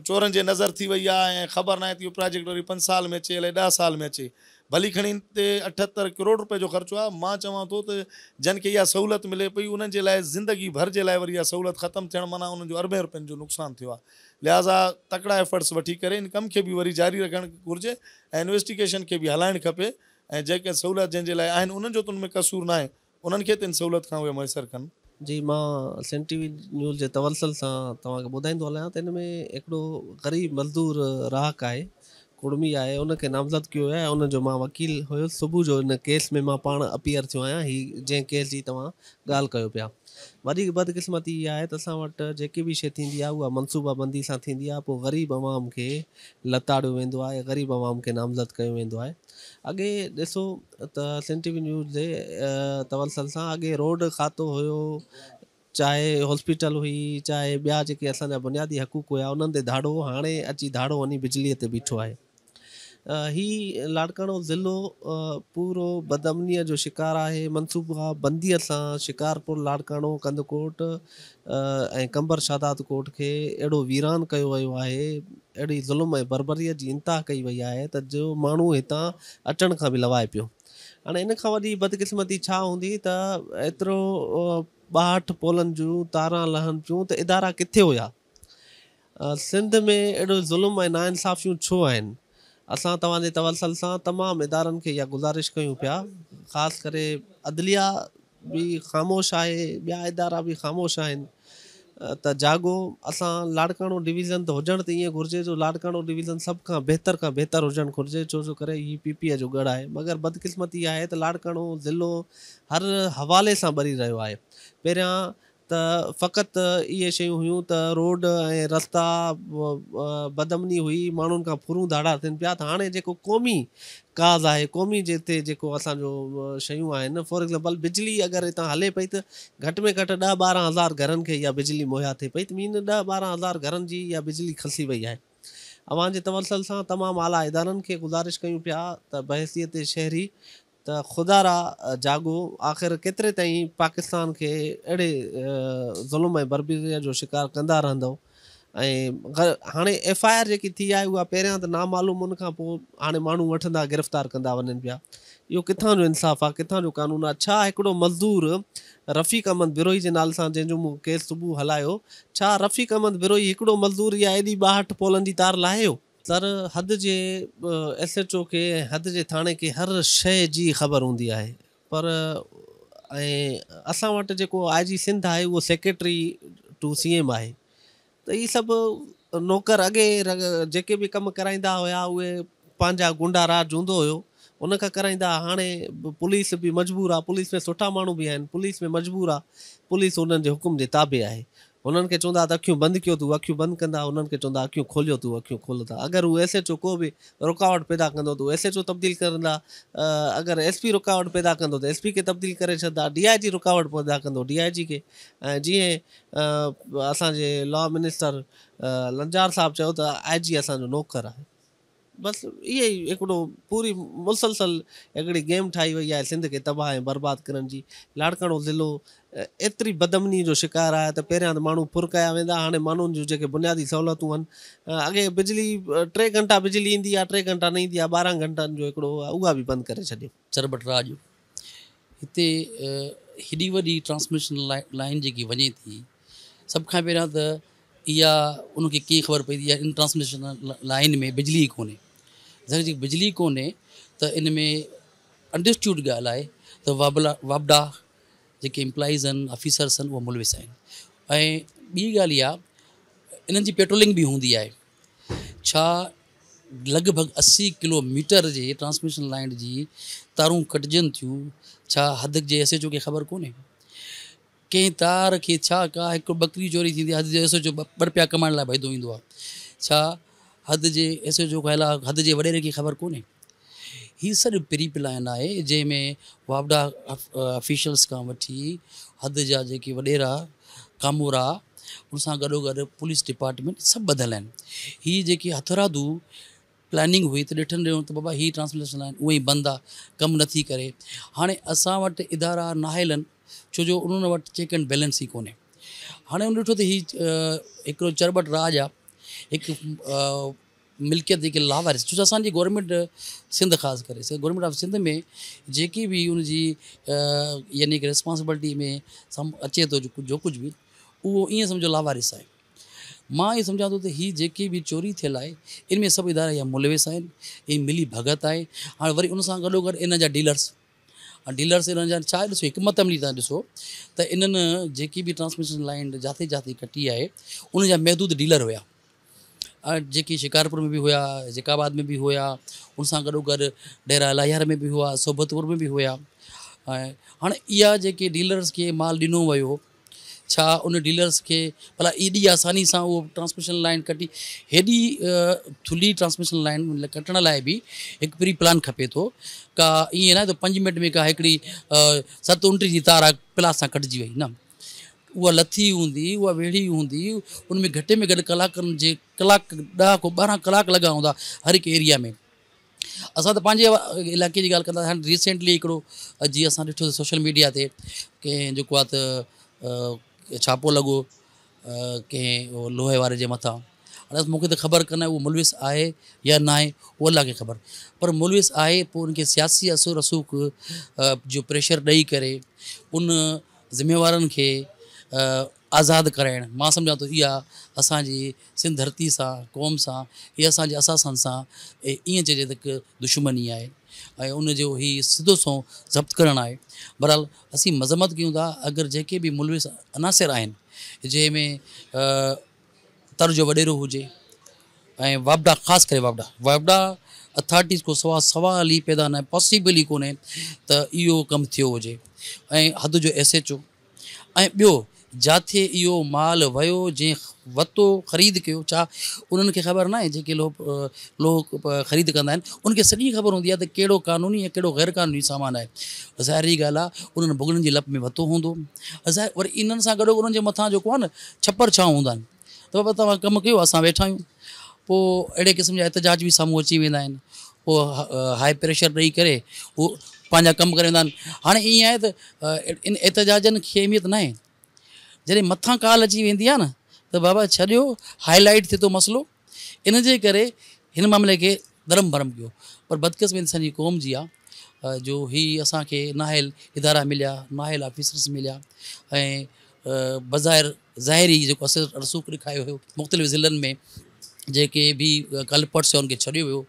चोरनि जे नज़र थी वई आहे। ऐं ख़बर न आहे त इहो प्रोजेक्ट वरी 5 साल में अचे, अलाए 10 साल में अचे। भली खणी ते 78 करोड़ रुपए जो ख़र्चो आहे। मां चवां थो त जन खे इहा सहूलियत मिले पई, उन्हनि जे लाइ ज़िंदगी भर जे लाइ वरी इहा सहूलियत ख़तमु थियणु माना उन्हनि जो अरबें रुपयनि जो नुक़सानु थियो आहे। लिहाज़ा तकड़ा एफर्ट्स वठी करे इन कम खे बि वरी जारी रखणु घुरिजे ऐं इन्वेस्टिगेशन खे बि हलाइणु खपे। ऐं जेके सहूलियत जंहिंजे लाइ आहिनि उन्हनि जो त उन में कसूर न आहे, उन्हनि खे त इन सहूलियत खां उहे मुयसरु कनि। जी, मां सन टीवी न्यूज़ जे तवसल सां तव्हांखे ॿुधाईंदो हलां त हिन में हिकिड़ो ग़रीब मज़दूर राहक आहे, कुड़मी आहे, उनखे नामज़द कयो आहे ऐं उनजो मां वकील हुयुसि। सुबुह जो हिन केस में मां पाण अपीयर थियो आहियां, ही जंहिं केस जी तव्हां ॻाल्हि कयो पिया। वॾी बदकिस्मती इहा आहे त असां वटि जेकी बि शइ थींदी आहे उहा मनसूबाबंदी सां थींदी आहे, पोइ ग़रीब अवाम खे लताड़ियो वेंदो आहे, ग़रीब अवाम खे नामज़द कयो वेंदो आहे। अॻे ॾिसो त सन टीवी न्यूज़ जे तवसल सां अॻे रोड खातो हुयो, चाहे हॉस्पिटल हुई, चाहे ॿिया जेके असांजा बुनियादी हक़ूक़ हुया उन्हनि ते धाड़ो, हाणे अची धाड़ो वञी बिजलीअ ते बीठो आहे। ही लाड़काणो ज़िलो पूरो बदअमनीअ जो शिकार आहे। मनसूबा बंदीअ सां शिकारपुर, लाड़काणो, कंदकोट ऐं कंबर शादात कोट खे अहिड़ो वीरान कयो वियो आहे, अहिड़ी ज़ुल्म ऐं बर्बरीअ जी इंतिहा कई वई आहे त जो माण्हू हितां अचण खां बि लवाए पियो। हाणे इन खां वॾी बदकिस्मती छा हूंदी त एतिरो 62 पोलनि जूं तारां लहनि पियूं त इदारा किथे हुया? सिंध में अहिड़ो ज़ुल्म ऐं नाइंसाफ़ियूं छो आहिनि? असां तव्हांजे तवसल सां तमामु इदारनि खे इहा गुज़ारिश कयूं पिया, ख़ासि करे अदलिया बि ख़ामोश आहे, ॿिया इदारा बि ख़ामोश आहिनि। त जाॻो, असां लाड़काणो डिवीज़न त हुजणु त ईअं घुरिजे जो लाड़काणो डिवीज़न सभ खां बहितर हुजणु घुरिजे, छो जो करे ही पीपीअ जो गढ़ आहे। मगर बदकिस्मती इहा आहे त लाड़काणो ज़िलो हर हवाले सां ॿरी रहियो आहे। पहिरियां त फ़क़ति इहे शयूं हुयूं त रोड ऐं रस्ता बदअमनी हुई, माण्हुनि खां फुरूं धाड़ा थियनि पिया, त हाणे जेको क़ौमी काज़ आहे, क़ौमी जे ते जेको असांजो शयूं आहिनि, फॉर एग्ज़ाम्पल बिजली अगरि हितां हले पई त घटि में घटि 10-12 हज़ार घरनि खे इहा बिजली मुहैया थिए पई, त मीन 10-12 हज़ार घरनि जी इहा बिजली खसी वई आहे। अवां जे तवसल सां तमामु आला इदारनि खे गुज़ारिश कयूं पिया त बहसियत शहरी त ख़ुदारा जाॻो, आख़िर केतिरे ताईं पाकिस्तान खे अहिड़े ज़ुल्म ऐं बर्बरीअ जो शिकार कंदा रहंदव। ऐं हाणे FIR जेकी थी आहे उहा पहिरियां त नामालूम, उन खां पोइ हाणे माण्हू वठंदा गिरफ़्तार कंदा वञनि पिया। इहो किथां जो इंसाफ़ आहे, किथां जो कानून आहे? छा हिकिड़ो मज़दूर रफ़ीक अहमद बिरोही जे नाले सां जंहिंजो मूं केस सुबुह हलायो, छा रफ़ीक अहमद बिरोही हिकिड़ो मज़दूर या एॾी 62 पोलनि जी तार लाहियो? सर, हद जे SHO खे, हद जे थाणे खे हर शइ जी ख़बर हूंदी आहे, पर ऐं असां वटि जेको IG सिंध आहे उहो सेक्रेटरी टू CM आहे। त इहे सभु नौकर अॻे जेके बि कमु कराईंदा हुया उहे पंहिंजा गुंडा राज हूंदो हुयो, उन खां कराईंदा। हाणे पुलिस बि मजबूर आहे, पुलिस में सुठा माण्हू बि आहिनि, पुलिस में मजबूर आहे, पुलिस उन्हनि जे हुकुम जे ताबे आहे। उन्हनि खे चवंदा त अखियूं बंदि कयो, तूं अखियूं बंदि कंदा, उन्हनि खे चवंदा अखियूं खोलियो, तूं अखियूं खोलंदा। अगरि उहे SHO को बि रुकावट पैदा कंदो त उहे SHO तब्दील करंदा, अगरि SP रुकावट पैदा कंदो त SP खे तब्दील करे छॾंदा, DIG रुकावट पैदा कंदो DIG खे। ऐं जीअं असांजे लॉ मिनिस्टर लंजार साहब चयो त IG असांजो नौकर आहे। बसि इहे ई हिकिड़ो पूरी मुसलसल हिकिड़ी गेम ठाही वई आहे सिंध खे तबाह ऐं बर्बाद करण जी। लाड़काणो ज़िलो एतिरी बदअमनी जो शिकार आहे त पहिरियां त माण्हू फुर कया वेंदा, हाणे माण्हुनि जूं जेके बुनियादी सहूलियतूं आहिनि, अॻे बिजली 3 घंटा बिजली ईंदी आहे, 3 घंटा न ईंदी आहे, 12 घंटनि जो हिकिड़ो उहा बि बंदि करे छॾियो। चरबट राज हिते हेॾी वॾी ट्रांसमिशन लाइन जेकी वञे थी, सभ खां पहिरियां त इहा उनखे कीअं ख़बर पवंदी आहे, इन ट्रांसमिशन लाइन में बिजली ई कोन्हे। जॾहिं जेकी बिजली कोन्हे त इन में अंडरस्टूड ॻाल्हि आहे त वाबडा जेके एम्प्लॉइज़ आहिनि, ऑफिसर्स आहिनि, उहे मुलविस आहिनि। ऐं ॿी ॻाल्हि इहा, इन्हनि जी पेट्रोलिंग बि हूंदी आहे। छा लॻभॻि 80 किलोमीटर जे ट्रांसमिशन लाइन जी तारूं कटिजनि थियूं, छा हद जे SHO खे ख़बर कोन्हे? कंहिं तार खे छा का हिकु बकरी चोरी थींदी आहे, हद जे SHO 2 रुपया कमाइण लाइ भॼंदो ईंदो आहे, छा हद जे SHO खां अलावा हद जे वॾेरे खे ख़बर कोन्हे? हीअ सॼो प्री प्लान आहे जंहिंमें वापडा ऑफिशियल्स खां वठी हद जा जेके वॾेरा कामोरा, उन सां गॾोगॾु पुलिस डिपार्टमेंट सभु ॿधियल आहिनि। हीअ जेकी हथरादू प्लानिंग हुई त ॾिठनि रहियूं त बाबा हीअ ट्रांसमिशन लाइन उहे ई बंदि आहे, कमु नथी करे। हाणे असां वटि इदारा नाहिल आहिनि, छो जो उन्हनि वटि चेक एंड बैलेंस ई कोन्हे। हाणे उन ॾिठो त हीअ हिकिड़ो चरबट राज आहे, हिकु मिल्कियत जेके लावारिस, छो जो असांजी गवर्नमेंट सिंध ख़ासि करे गवर्नमेंट ऑफ सिंध में जेकी बि उनजी यानी कि रिस्पॉन्सिबिलिटी में अचे थो जो कुझु बि, उहो ईअं सम्झो लावारिस आहे। मां इहो सम्झां थो त हीअ जेकी बि चोरी थियल आहे, इन में सभु इदारा इहा मुलविस आहिनि, हीअ मिली भगत आहे। हाणे वरी उन सां गॾोगॾु इन जा डीलर्स, डीलर्स इन्हनि जा छा ॾिसो हिकमत अमली तव्हां ॾिसो त इन्हनि जेकी बि ट्रांसमिशन लाइन जाते जाते कटी आहे उन जा महदूद डीलर हुया, जेकी शिकारपुर में बि हुया, जेकाबाद में बि हुया, उन सां गॾोगॾु डेरा लाहियार में बि हुआ, सोबतपुर में बि हुया। ऐं हाणे इहा जेके डीलर्स खे माल ॾिनो वियो, छा उन डीलर्स खे भला एॾी आसानी सां उहो ट्रांसमिशन लाइन कटी, हेॾी थुल्ही ट्रांसमिशन लाइन कटण लाइ बि हिकु प्री प्लान खपे थो का ईअं न त 5 मिंट में का हिकिड़ी 7-29 जी तार प्लास सां कटिजी वई न, उहा लथी हूंदी, उहा वेड़ी हूंदी, उन में घटि में घटि कलाकनि जे कलाक 10 खां 12 कलाक लॻा हूंदा हर हिकु एरिया में। असां त पंहिंजे इलाइक़े जी ॻाल्हि कंदा, हाणे रिसेंटली हिकिड़ो जीअं असां ॾिठो सोशल मीडिया ते कंहिं जेको आहे त छापो लॻो कंहिं लोहे वारे जे मथां। हाणे मूंखे त ख़बर कान्हे उहो मुलविस आहे या न आहे, उहो अलाह खे ख़बर, पर मुलविस आहे पोइ उनखे सियासी असुर रसूख जो प्रेशर ॾेई करे उन ज़िम्मेवारनि खे आज़ादु कराइणु, मां सम्झां थो इहा असांजी सिंध धरती सां, क़ौम सां, इहा असांजे असासनि सां ईअं चइजे त हिकु दुश्मनी आहे ऐं उनजो हीउ सिधो सो ज़ब्त करणु आहे। बहरहाल असीं मज़म्मत कयूं था अगरि जेके बि मुलविस अनासिर आहिनि जंहिंमें तर्ज वॾेरो हुजे ऐं वापडा, ख़ासि करे वापडा अथॉरिटीज़ को सवाल ई पैदा न, पॉसिबल ई कोन्हे त इहो कमु थियो हुजे, ऐं हद जो SHO ऐं ॿियो जिथे इहो माल वियो, जंहिं वरितो ख़रीद कयो, छा उन्हनि खे ख़बर न आहे, जेके लोग ख़रीद कंदा आहिनि उनखे सॼी ख़बर हूंदी आहे त कहिड़ो क़ानूनी ऐं कहिड़ो ग़ैर क़ानूनी सामान आहे। ज़ाहिरी ॻाल्हि आहे उन्हनि भुॻड़नि जी लप में वरितो हूंदो, वरी इन्हनि सां गॾु उन्हनि जे मथां जेको आहे न छपर छां हूंदा आहिनि, त बाबा तव्हां कमु कयो, असां वेठा आहियूं। पोइ अहिड़े क़िस्म जा एहतजाज बि साम्हूं अची वेंदा आहिनि, पोइ हाई प्रेशर ॾेई करे उहो पंहिंजा कमु करे वेंदा आहिनि। हाणे ईअं आहे त इन एहतजाजनि खे अहमियत न आहे, जॾहिं मथां काल अची वेंदी आहे न त बाबा छॾियो, हाईलाइट थिए थो मसइलो, इन जे करे हिन मामले खे धरम भरम कयो। पर बदकिस्मती असांजी क़ौम जी आहे जो हीअ असांखे नाहिल इदारा मिलिया, नाहिल ऑफिसर्स मिलिया ऐं बज़ाहिर ज़ाहिरी जेको असर रसूख ॾेखारियो हुयो मुख़्तलिफ़ ज़िलनि में, जेके बि कल्पर्ट्स हुआ उनखे छॾियो वियो,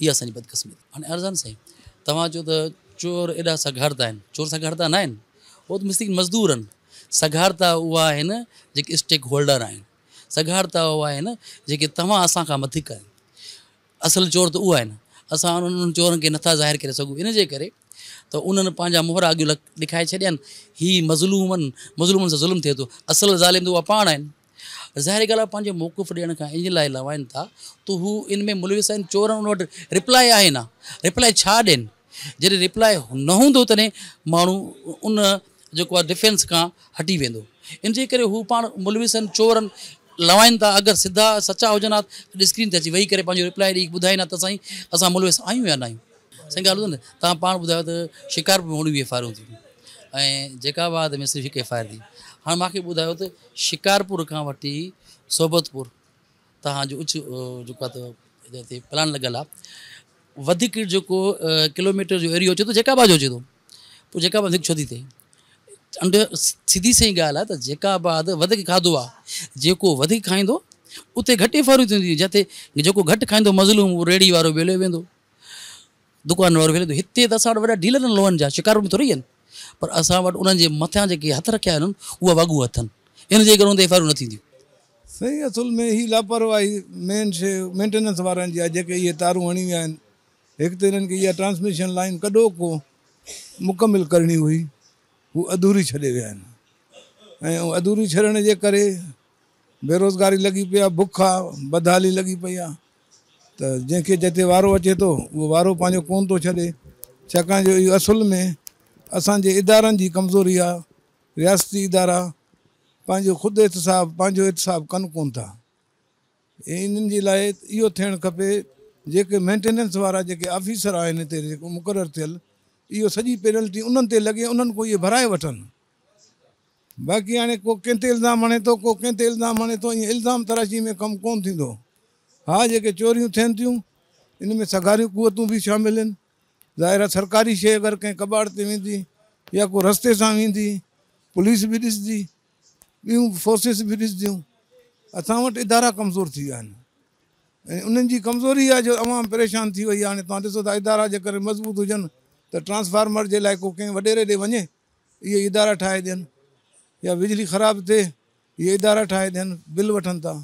इहा असांजी बदकिस्मती। हाणे अर्ज़ान साईं तव्हां चओ त चोर एॾा सघारता आहिनि, चोर सघारता न आहिनि, उहो त मिस्किन मज़दूर आहिनि। सघारता उहा आहिनि जेके स्टेक होल्डर आहिनि, सघारता उहा आहिनि जेके तव्हां असां खां वधीक आहिनि। असल चोर त उहा आहिनि, असां उन्हनि चोरनि खे नथा ज़ाहिर करे सघूं, इन जे करे त उन्हनि पंहिंजा मोहरा अॻु ॾेखारे छॾिया आहिनि, हीअ मज़लूमनि सां ज़ुल्म थिए थो, असल ज़ालिम त उहा पाण आहिनि। ज़ाहिर ॻाल्हि आहे पंहिंजो मौक़ुफ़ ॾियण खां इन लाइ लवाइनि था त हू इन में मुलविस आहिनि, चोरनि उन वटि रिप्लाई आहे न, रिप्लाई छा ॾियनि, जॾहिं रिप्लाई न हूंदो तॾहिं माण्हू उन जेको आहे डिफेंस खां हटी वेंदो। इन जे करे हू पाण मुलविसनि चोरनि लवाइनि था, अगरि सिधा सचा हुजनि हा त स्क्रीन ते अची वेही करे पंहिंजो रिप्लाई ॾेई ॿुधाईंदा त साईं असां मुलविस आहियूं या न आहियूं। साईं ॻाल्हि ॿुधो न, तव्हां पाण ॿुधायो त शिकारपुर में 19 FIR थियूं ऐं जेकाबाद में सिर्फ़ु 1 FIR थी। हाणे मूंखे ॿुधायो त शिकारपुर खां वठी सोबतपुर तव्हांजो जेको आहे त हिते प्लान लॻल आहे, वधीक जेको किलोमीटर जो एरियो अचे थो जेकाबाद जो अचे थो, पोइ जेकाबाद वधीक छो थी थिए? सीधी सही ॻाल्हि आहे त जेकाबाद वधीक खाधो आहे, जेको वधीक खाईंदो उते घटि FIR थींदियूं, जिते जेको घटि खाईंदो मज़लूम उहो रेड़ी वारो वेले वेंदो, दुकान वारो वेले वेंदो। हिते त असां वटि वॾा डीलर आहिनि लोहनि जा, शिकारपुर में थोरी आहिनि, पर असां वटि उन्हनि जे मथां जेके हथ रखिया आहिनि उहा वागू हथनि, इन जे करे उन ते FIR न थींदियूं। सही, असुल में ही लापरवाही मेन शइ मेंटेनेंस वारनि जी आहे, जेके इहे तारूं हणी विया आहिनि। हिकु त हिननि खे इहा ट्रांसमिशन लाइन कॾो को मुकमिल करणी हुई, हू अधूरी छॾे विया आहिनि ऐं अधूरी छॾण जे करे बेरोज़गारी लॻी पई आहे, बुख आहे, बदहाली लॻी पई आहे। त जंहिंखे जिते वारो अचे थो उहो वारो पंहिंजो कोन थो छॾे, छाकाणि जो इहो असुल में असांजे इदारनि जी कमज़ोरी आहे। रियासती इदारा पंहिंजो ख़ुदि पंहिंजो एहतिसाब कनि कोन था। इन्हनि जे लाइ इहो थियणु खपे, जेके मेंटेनेंस वारा जेके ऑफिसर आहिनि हिते जेको मुक़ररु थियल, इहो सॼी पेनल्टी उन्हनि ते लॻे, उन्हनि को इहे भराए वठनि। बाक़ी हाणे को कंहिं ते इल्ज़ाम हणे थो, को कंहिं ते इल्ज़ाम हणे थो, ईअं इल्ज़ाम तराशी में कमु कोन थींदो। हा, जेके चोरियूं थियनि थियूं इन में सगारियूं कुवतूं बि शामिल आहिनि। ज़ाहिर आहे सरकारी शइ अगरि कंहिं कबाड़ ते वेंदी या को रस्ते सां वेंदी, पुलिस बि ॾिसंदी, ॿियूं फोर्सिस बि ॾिसंदियूं। असां वटि इदारा कमज़ोर थी विया आहिनि ऐं उन्हनि जी कमज़ोरी आहे जो अवाम परेशान थी वई आहे। हाणे तव्हां ॾिसो था इदारा जे करे मज़बूत हुजनि त ट्रांसफार्मर जे लाइ को कंहिं वॾेरे ॾे वञे इहे इदारा ठाहे ॾियनि, या बिजली ख़राबु थिए इहे इदारा ठाहे ॾियनि, बिल वठनि था।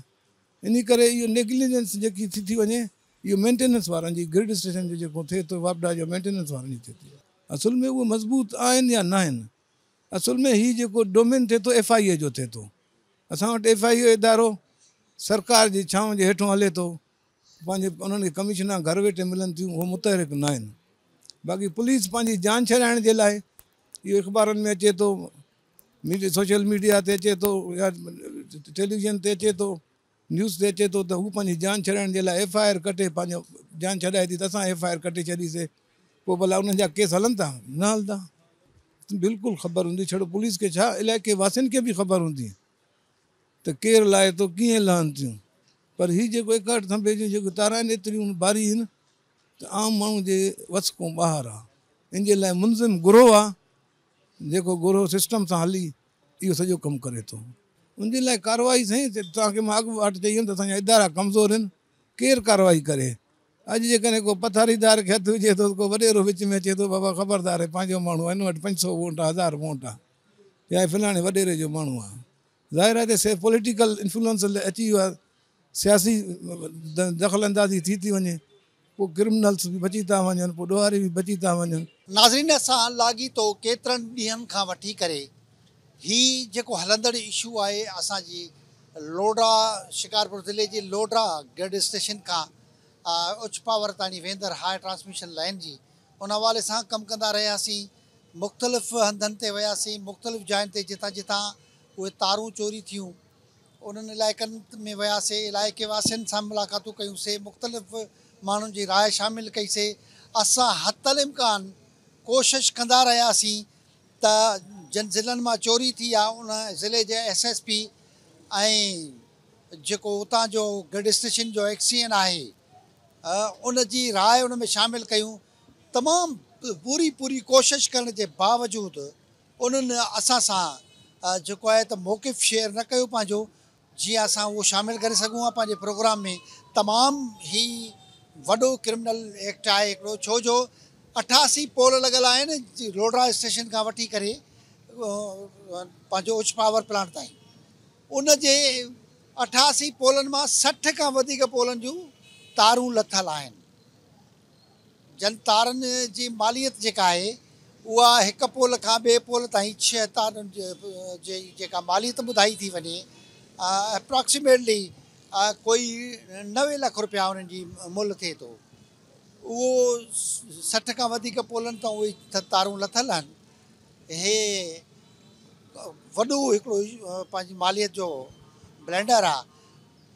इन करे इहो नेग्लिजेंस जेकी थी वञे इहो मेंटेनेंस वारनि जी, ग्रिड स्टेशन जो जेको थिए थो वापडा जो मेंटेनेंस वारनि जी थिए थी। असुल में उहे मज़बूत आहिनि या न आहिनि। असुल में हीउ जेको डोमेन थिए थो FIA जो थिए थो। असां वटि FIA इदारो सरकार जी छांव जे हेठों हले थो, पंहिंजे उन्हनि खे कमीशनां घर वेठे मिलनि थियूं, उहो मुतहरिक न आहिनि। बाक़ी पुलिस पंहिंजी जान छॾाइण जे लाइ इहो अख़बारनि में अचे थो, सोशल मीडिया ते अचे थो, या टेलीविज़न ते अचे थो, न्यूज़ ते अचे थो त हू पंहिंजी जान छॾाइण जे लाइ FIR कटे पंहिंजो जान छॾाए थी, त असां FIR कटे छॾीसीं, पोइ भला उन्हनि जा केस हलनि था? न हलंदा। बिल्कुलु ख़बर हूंदी, छड़ो पुलिस खे छा, इलाइक़े वासियुनि खे बि ख़बर हूंदी त केरु लाहे थो, कीअं लहनि थियूं। पर हीउ जेको एकहठि थंबे जूं जेको तारा आहिनि एतिरियूं भारी आहिनि त आम माण्हू जे वस खां ॿाहिरि आहे। इन जे लाइ मुंज़िम गुरोह आहे, जेको गुरोह सिस्टम सां हली इहो सॼो कमु करे थो। उनजे लाइ कार्रवाई साईं, तव्हांखे मां अॻु वाटि चई हुयमि त असांजा इदारा कमज़ोर आहिनि, केरु कार्रवाई करे। अॼु जेकॾहिं को पथारीदार खे हथु विझे थो, को वॾेरो विच में अचे थो, बाबा ख़बरदार आहे पंहिंजो माण्हू आहे, हिन वटि 500 वोट आहे, 1000 वोट आहे, या फलाणे वॾेरे जो माण्हू आहे। ज़ाहिर आहे त पॉलिटिकल इन्फ्लुएंस अची वियो आहे, सियासी दख़ल अंदाज़ी थी वञे, पोइ क्रिमिनल्स बि बची था वञनि, पोइ ॾोहारी बि बची था वञनि। नाज़रीन, सां लाॻीतो केतिरनि ॾींहंनि खां वठी करे ही जेको हलंदड़ इशू आहे असांजी लोडा, शिकारपुर ज़िले जे लोडा ग्रिड स्टेशन खां उच्च पावर ताईं वेंदड़ हाई ट्रांसमिशन लाइन जी, उन हवाले सां कमु कंदा रहियासीं। मुख़्तलिफ़ हंधनि ते वियासीं, मुख़्तलिफ़ जायुनि ते जितां जितां उहे तारूं चोरी थियूं उन्हनि इलाइक़नि में वियासीं, इलाइक़े वासियुनि सां मुलाक़ातूं कयूंसीं, मुख़्तलिफ़ माण्हुनि जी राय शामिलु कईसीं। असां हतल इम्कान कोशिशि कंदा रहियासीं त जिन ज़िलनि मां चोरी थी आहे उन ज़िले जे SSP ऐं जेको उतां जो ग्रिड स्टेशन जो XCN आहे उन जी राय उन में शामिलु कयूं। तमामु पूरी कोशिशि करण जे बावजूदि उन्हनि असां सां जेको आहे त मौक़िफ़ शेयर न कयो पंहिंजो, जीअं असां उहो शामिलु करे सघूं पंहिंजे प्रोग्राम में। तमामु ई वॾो क्रिमिनल एक्ट आहे हिकिड़ो, छो जो 88 पोल लॻल आहिनि लोडा स्टेशन खां वठी करे पंहिंजो उच्च पावर प्लांट ताईं। उन जे 88 पोलनि मां 60 खां वधीक पोलनि जूं तारूं लथल आहिनि। जन तारनि जी मालियत जेका आहे उहा हिकु पोल खां ॿिए पोल ताईं 6 तारुनि जी जेका मालियत ॿुधाई थी वञे अप्रॉक्सीमेटली कोई 90 लख रुपया उन्हनि जी मुल्ह थिए थो। उहो 60 खां वधीक पोलनि तां उहे तारूं लथल आहिनि। हे वॾो हिकिड़ो पंहिंजी मालियत जो ब्लेंडर आहे।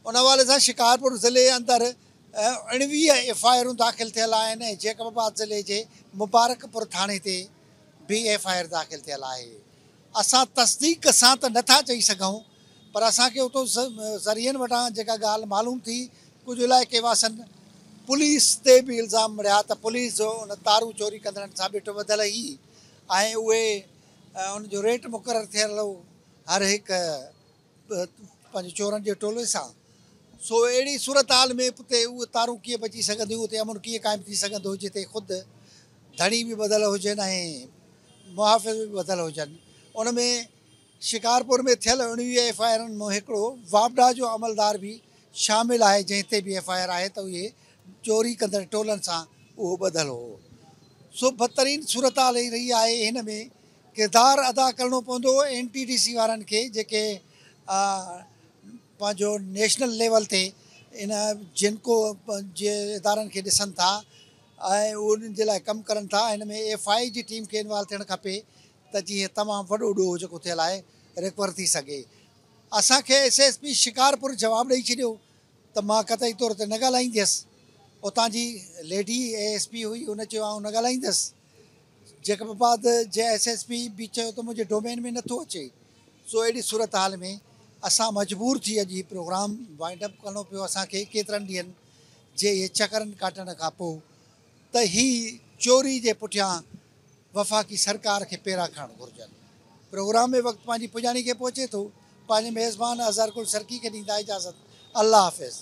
उन हवाले सां शिकारपुर ज़िले अंदरि 19 FIR दाख़िल थियल आहिनि ऐं जैकबाबाद ज़िले जे मुबारकपुर थाणे ते बि FIR दाख़िल थियल आहे। असां तस्दीक सां त नथा चई सघूं, पर असांखे उतो ज़रियनि वटां जेका ॻाल्हि मालूम थी, कुझु इलाइक़े वासियुनि पुलिस ते बि इल्ज़ाम मड़िया त पुलिस जो उन तारूं चोरी कंदड़नि सां ॿिट वधियल ई ऐं उहे उनजो रेट मुक़ररु थियल हो हर हिकु पंहिंजे चोरनि जे टोले सां। सो अहिड़ी सूरत हाल में उते उहे तारूं कीअं बची सघंदियूं, उते अमन कीअं क़ाइमु थी सघंदो जिते ख़ुदि धणी बि ॿधल हुजनि ऐं मुहाफ़िज़ बि ॿधल हुजनि। उन में शिकारपुर में थियल 19 FIR मां हिकिड़ो वापडा जो अमलदार बि शामिलु आहे, जंहिं ते बि FIR आहे त उहे चोरी कंदड़ टोलनि सां उहो ॿधल हो। सो बदतरीन सूरत हाल रही आहे। हिन में किरदारु अदा करिणो पवंदो NTDC वारनि खे, जेके पंहिंजो नेशनल लेवल ते इन जिनको जे इदारनि खे ॾिसनि था ऐं उन्हनि जे लाइ कमु करनि था। हिन में FI जी टीम खे इन्वॉल्व थियणु खपे त जीअं तमामु वॾो ॾोह जेको थियल आहे रिकवर थी सघे। असांखे SSP शिकारपुर जवाबु ॾेई छॾियो त मां क़तई तौर ते न ॻाल्हाईंदसि। उतां जी लेडी ASP हुई, उन चयो आउं न ॻाल्हाईंदसि। जैकबाबाद जे SSP बि चयो त मुंहिंजे डोमेन में नथो अचे। सो अहिड़ी सूरत हाल में असां मजबूर थी अॼु हीउ प्रोग्राम वाइंड अप करिणो पियो असांखे केतिरनि ॾींहंनि जे इहे चकरनि काटण खां पोइ त हीअ चोरी जे पुठियां वफ़ाक़ी सरकार खे पेरा खणणु घुरिजनि। प्रोग्राम में वक़्तु पंहिंजी पुॼाणी खे पहुचे थो। पंहिंजे मेज़बान अज़हर गुल सरकी खे ॾींदा इजाज़त। अल्लाह हाफ़िज़।